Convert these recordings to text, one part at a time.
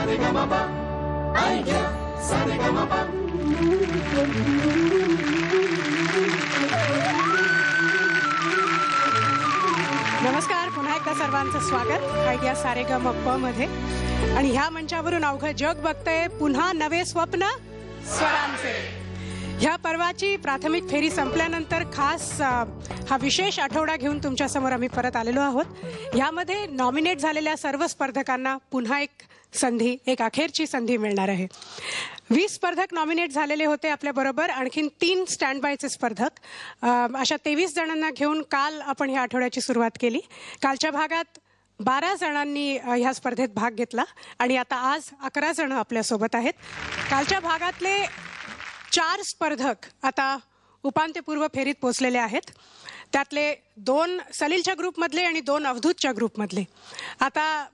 नमस्कार, पुन्हा एकदा सर्वांचं स्वागत आयडिया सारेगमप मध्ये. आणि ह्या मंचावरून अवघं जग बघतंय पुन्हा नवे स्वप्न स्वरांचे. ह्या पर्वाची प्राथमिक फेरी संपल्यानंतर खास हा विशेष आठवडा घेऊन तुमच्या समोर आम्ही परत आलेलो आहोत. ह्यामध्ये नॉमिनेट झालेल्या सर्व स्पर्धकांना पुन्हा एक संधी, एक अखेरची संधी मिळणार आहे. 20 स्पर्धक नॉमिनेट झालेले होते आपल्याबरोबर, आणखीन 3 स्टँड बायचे स्पर्धक. अशा 23 जणांना घेऊन काल आपण ह्या आठवड्याची सुरुवात केली. कालच्या भागात 12 जणांनी ह्या स्पर्धेत भाग घेतला आणि आता आज 11 जण आपल्यासोबत आहेत. कालच्या भागातले 4 स्पर्धक आता उपांत्यपूर्व फेरीत पोहोचलेले आहेत. त्यातले 2 सलीलच्या ग्रुपमधले आणि 2 अवधूतच्या ग्रुपमधले. आता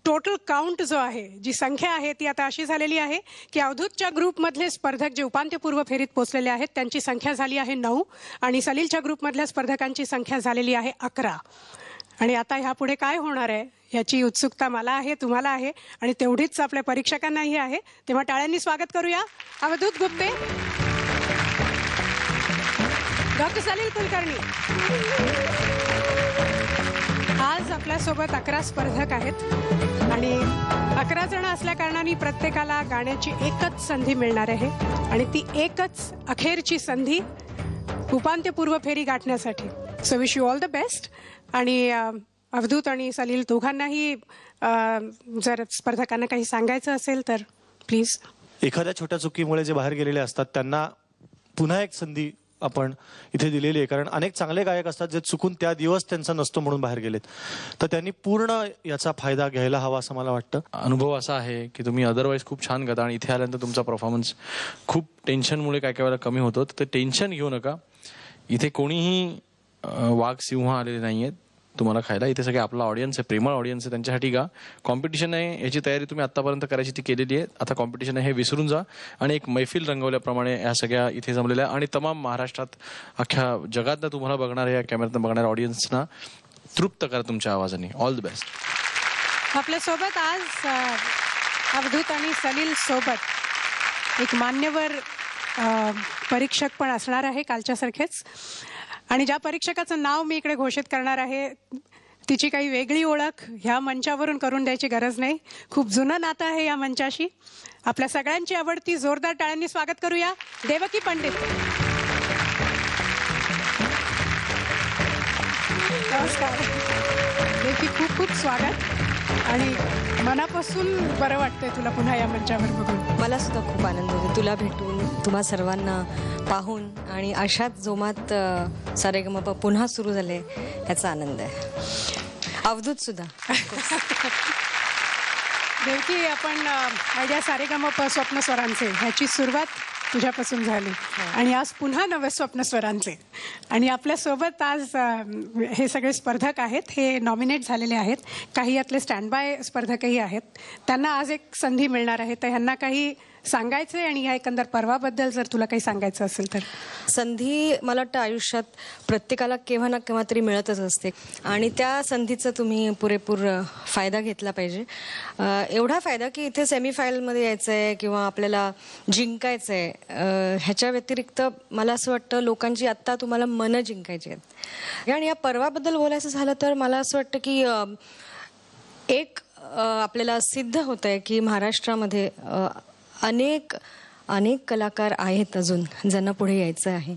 टोटल काउंट जो आहे, जी संख्या आहे ती आता अशी झालेली आहे की अवधूतच्या ग्रुपमधले स्पर्धक जे उपांत्यपूर्व फेरीत पोहोचलेले आहेत त्यांची संख्या झाली आहे 9 आणि सलीलच्या ग्रुपमधल्या स्पर्धकांची संख्या झालेली आहे 11. आणि आता ह्यापुढे काय होणार आहे याची उत्सुकता मला आहे, तुम्हाला आहे आणि तेवढीच आपल्या परीक्षकांनाही आहे. तेव्हा टाळ्यांनी स्वागत करूया अवधूत गुप्ते, डॉक्टर सलील कुलकर्णी. आज आपल्यासोबत 11 स्पर्धक आहेत आणि 11 जण असल्या कारणाने प्रत्येकाला गाण्याची एकच संधी मिळणार आहे आणि ती एकच अखेरची संधी उपांत्यपूर्व फेरी गाठण्यासाठी. So wish you all the best. आणि अवधूत आणि सलील दोघांनाही जर स्पर्धकांना काही सांगायचं असेल तर प्लीज. एखाद्या छोट्या चुकीमुळे जे बाहेर गेलेले असतात त्यांना पुन्हा एक संधी आपण इथे दिलेली आहे. कारण अनेक चांगले गायक असतात जे चुकून त्या दिवस त्यांचा नसतो म्हणून बाहेर गेलेत, तर त्यांनी पूर्ण याचा फायदा घ्यायला हवा असं मला वाटतं. अनुभव असा आहे की तुम्ही अदरवाईज खूप छान गाता आणि इथे आल्यानंतर तुमचा परफॉर्मन्स खूप टेन्शनमुळे काय काय वेळेला कमी होतो. तर टेन्शन घेऊ नका. इथे कोणीही वाघ सिंह आलेले नाही आहेत तुम्हाला खायला. इथे सगळे आपला ऑडियन्स आहे, प्रेमळ ऑडियन्स आहे, त्यांच्यासाठी गा. कॉम्पिटिशन आहे याची तयारी तुम्ही आतापर्यंत करायची ती केलेली आहे. आता कॉम्पिटिशन आहे हे विसरून जा आणि एक मैफिल रंगवल्याप्रमाणे ह्या सगळ्या इथे जमलेल्या आणि तमाम महाराष्ट्रात अख्ख्या जगातनं तुम्हाला बघणाऱ्या, या कॅमेऱ्यातनं बघणाऱ्या ऑडियन्सना तृप्त करा तुमच्या आवाजाने. All the best. आपल्यासोबत आज अवधूत आणि सलील सोबत एक मान्यवर परीक्षक पण असणार आहे कालच्यासारखेच. आणि ज्या परीक्षकाचं नाव मी इकडे घोषित करणार आहे तिची काही वेगळी ओळख ह्या मंचावरून करून द्यायची गरज नाही. खूप जुनं नातं आहे या मंचाशी. आपल्या सगळ्यांची आवडती जोरदार टाळ्यांनी स्वागत करूया देवकी पंडित. नमस्कार देवकी, खूप खूप स्वागत आणि मनापासून बरं वाटतंय तुला पुन्हा या मंचावर बघून. मला सुद्धा खूप आनंद होतो तुला भेटून, तुम्हा सर्वांना पाहून आणि अशाच जोमात सारेगमप पुन्हा सुरू झाले याचा आनंद आहे. अवधूत सुद्धा. देवकी, आपण आयडिया सारेगमप स्वप्न स्वरांचे ह्याची सुरुवात तुझ्यापासून झाली आणि आज पुन्हा नवे स्वप्न स्वरांचे. आणि आपल्यासोबत आज हे सगळे स्पर्धक आहेत, हे नॉमिनेट झालेले आहेत. काही यातले स्टँड बाय स्पर्धकही आहेत. त्यांना आज एक संधी मिळणार आहे. तर ह्यांना काही सांगायचं आणि ह्या एकंदर पर्वाबद्दल जर तुला काही सांगायचं असेल तर. संधी मला वाटतं आयुष्यात प्रत्येकाला केव्हा ना केव्हा तरी मिळतच असते आणि त्या संधीचा तुम्ही पुरेपूर फायदा घेतला पाहिजे. एवढा फायदा की इथे सेमीफायनलमध्ये यायचं आहे किंवा आपल्याला जिंकायचं आहे, ह्याच्या व्यतिरिक्त मला असं वाटतं लोकांची आत्ता तुम्हाला मनं जिंकायची आहेत. आणि या पर्वाबद्दल बोलायचं झालं तर मला असं वाटतं की एक आपल्याला सिद्ध होतं आहे की महाराष्ट्रामध्ये अनेक कलाकार आहेत अजून ज्यांना पुढे यायचं आहे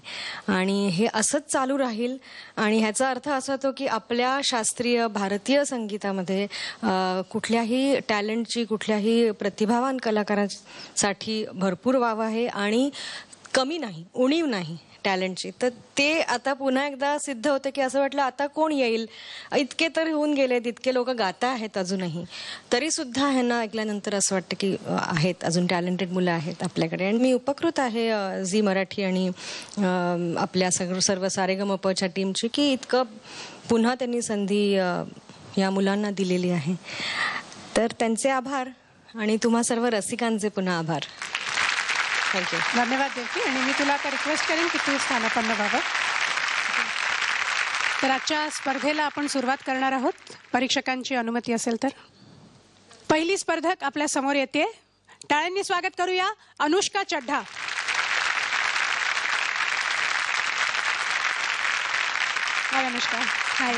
आणि हे असंच चालू राहील. आणि ह्याचा अर्थ असा होतो की आपल्या शास्त्रीय भारतीय संगीतामध्ये कुठल्याही टॅलेंटची, कुठल्याही प्रतिभावान कलाकारांसाठी भरपूर वाव आहे आणि कमी नाही, उणीव नाही टॅलेंटची. तर ते आता पुन्हा एकदा सिद्ध होतं की असं वाटलं आता कोण येईल. इतके तर होऊन गेले, इतके लोक गाता आहेत अजूनही, तरी सुद्धा ह्यांना ऐकल्यानंतर असं वाटतं की आहेत अजून टॅलेंटेड मुलं आहेत आपल्याकडे. आणि मी उपकृत आहे झी मराठी आणि आपल्या सर्व सारेगमपच्या टीमची की इतकं पुन्हा त्यांनी संधी या मुलांना दिलेली आहे. तर त्यांचे आभार आणि तुम्हा सर्व रसिकांचे पुन्हा आभार. थँक्यू. धन्यवाद देवकी. आणि मी तुला आता रिक्वेस्ट करेन की तू स्थानापन्न व्हावं. तर आजच्या स्पर्धेला आपण सुरुवात करणार आहोत. परीक्षकांची अनुमती असेल तर. पहिली स्पर्धक आपल्या समोर येते. टाळ्यांनी स्वागत करूया अनुष्का चड्ढा. हाय अनुष्का. हाय,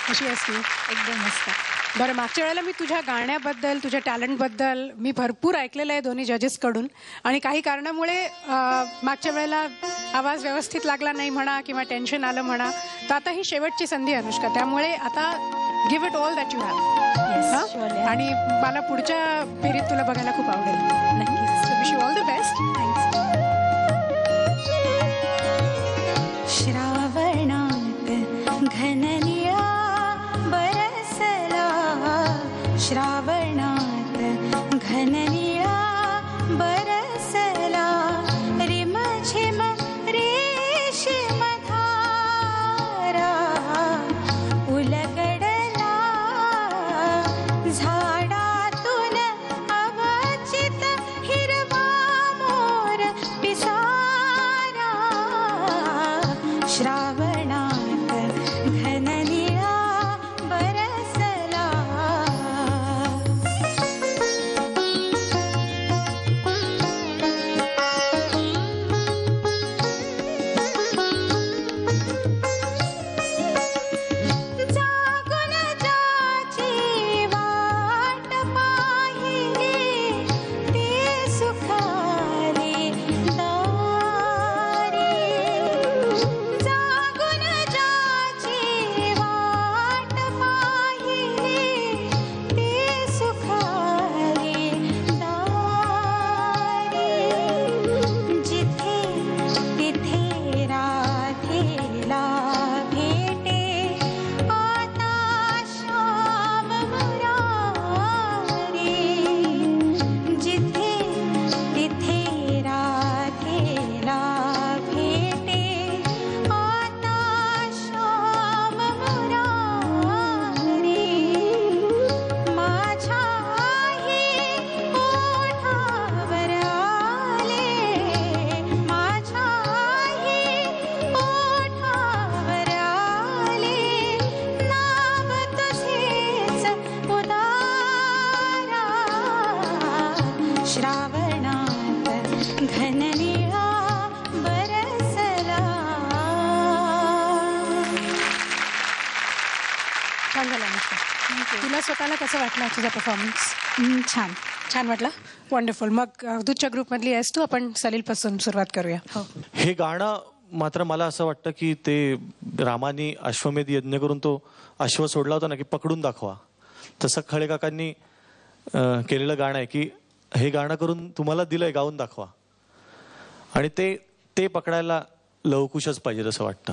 कशी आहेस तू? एकदम मस्त. बरं, मागच्या वेळेला मी तुझ्या गाण्याबद्दल, तुझ्या टॅलेंटबद्दल मी भरपूर ऐकलेलं आहे दोन्ही जजेसकडून, आणि काही कारणामुळे मागच्या वेळेला आवाज व्यवस्थित लागला नाही म्हणा किंवा टेन्शन आलं म्हणा, तर आता ही शेवटची संधी आहे अनुष्का. त्यामुळे आता give it all that you have. आणि मला पुढच्या फेरीत तुला बघायला खूप आवडेल. नक्कीच. Wish you all the best. श्रावणात घननिळा बरसला, श्रावणात घननिळा बरसला, रिमझिम रेशीम धारा उलगडला, झाडातून अवचित हिरवा मोर पिसारा, श्रावणात घननिळा बरसला. जागून ज्याची वाट पाहिली, ते सुखाली दारी. जागून ज्याची वाट पाहिली, ते सुखाली दारी. जिथे तिथे राधेला भेटे, आता श्याम मुरारी. जिथे तिथे राधेला भेटे, आता श्याम मुरारी. माझ्याही ओठावर आले, माझ्याही ओठावर आले, नाव तुझेच उदारा. श्रावणात घननिळा बरसला. छान झालं अनुष्का. तुला स्वतःला कसं वाटलं तुझा परफॉर्मन्स? छान. छान वाटलं. वंडरफुल. मग अवधूतच्या ग्रुपमधली आहेस तू. आपण सलीलपासून सुरुवात करूया. हो. हे गाणं मात्र मला असं वाटतं की ते रामानी अश्वमेध यज्ञ करून तो अश्व सोडला होता ना, की पकडून दाखवा, तसं खळे काकांनी केलेलं गाणं आहे की हे गाणं करून तुम्हाला दिलंय, गाऊन दाखवा. आणि ते पकडायला लवकुशच पाहिजे असं वाटतं.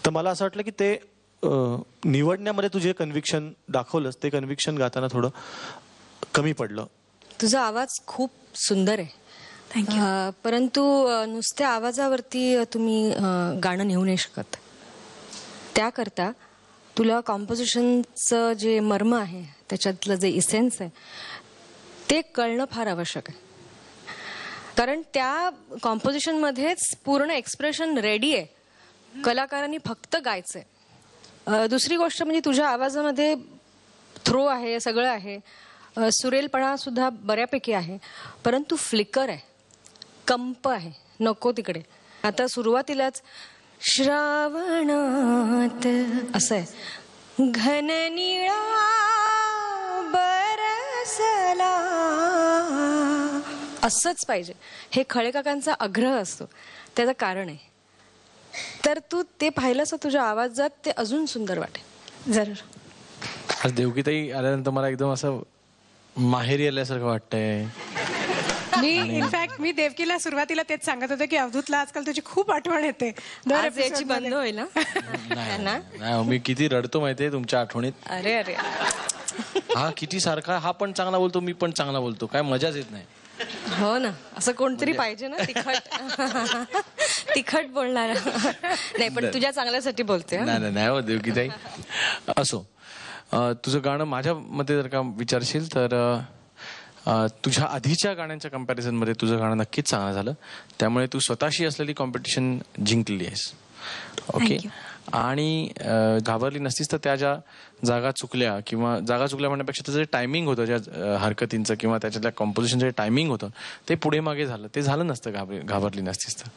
तर मला असं वाटलं की ते निवडण्यामध्ये तुझे कन्व्हिक्शन दाखवलंस, ते कन्व्हिक्शन गाताना थोडं कमी पडलं. तुझा आवाज खूप सुंदर आहे. थँक्यू. परंतु नुसत्या आवाजावरती तुम्ही गाणं नेऊ नाही शकत. त्याकरता तुला कॉम्पोजिशनचं जे मर्म आहे, त्याच्यातलं जे इसेन्स आहे, ते कळणं फार आवश्यक आहे. कारण त्या कॉम्पोजिशनमध्येच पूर्ण एक्सप्रेशन रेडी आहे. कलाकारांनी फक्त गायचंय. दुसरी गोष्ट म्हणजे तुझ्या आवाजामध्ये थ्रो आहे, सगळं आहे, सुरेलपणा सुद्धा बऱ्यापैकी आहे, परंतु फ्लिकर आहे, कंप आहे, नको तिकडे. आता सुरुवातीलाच श्रावणात असं आहे, घननिळा बरसला, असंच पाहिजे. हे खळेकाकांचा आग्रह असतो, त्याचं कारण आहे. तर तू ते पाहिलंस तुझ्या आवाजात, ते अजून सुंदर वाटेल. जरूर. आज देवकीताई आल्यानंतर मला एकदम असं माहेरी आल्यासारखं वाटतंय. मी देवकीला सुरुवातीला तेच सांगत होते की अवधूतला आजकाल तुझी खूप आठवण येते. दर आज याची episode मध्ये. बंद होईल ना. नाही, मी किती रडतो माहितीये तुमच्या आठवणीत. अरे अरे, हा किती सारखा, हा पण चांगला बोलतो, मी पण चांगला बोलतो, काय मजाच येत नाही. हो ना, असं कोणतरी पाहिजे ना तिखट बोलणार. नाही, पण तुझ्या चांगल्यासाठी बोलते. नाही नाही हो देवकीताई. असो, तुझं गाणं माझ्या मते जर का विचारशील तर तुझ्या आधीच्या गाण्यांच्या कंपॅरिझन मध्ये तुझं गाणं नक्कीच चांगलं झालं. त्यामुळे तू स्वतःशी असलेली कॉम्पिटिशन जिंकलेली आहेस. ओके. आणि घाबरली नसतीस तर त्या ज्या जागा चुकल्या किंवा जागा चुकल्या म्हणण्यापेक्षा त्याचं जे टायमिंग होतं ज्या हरकतींचं किंवा त्याच्यातल्या कॉम्पोजिशनचं जे टायमिंग होतं ते पुढे मागे झालं, ते झालं नसतं घाबरली नसतीस तर.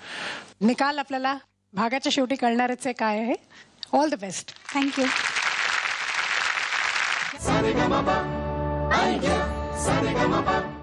निकाल आपल्याला भागाच्या शेवटी कळणारच आहे काय आहे. All the best. Thank you. Sa-re-ga-ma-pa, I get sa-re-ga-ma-pa.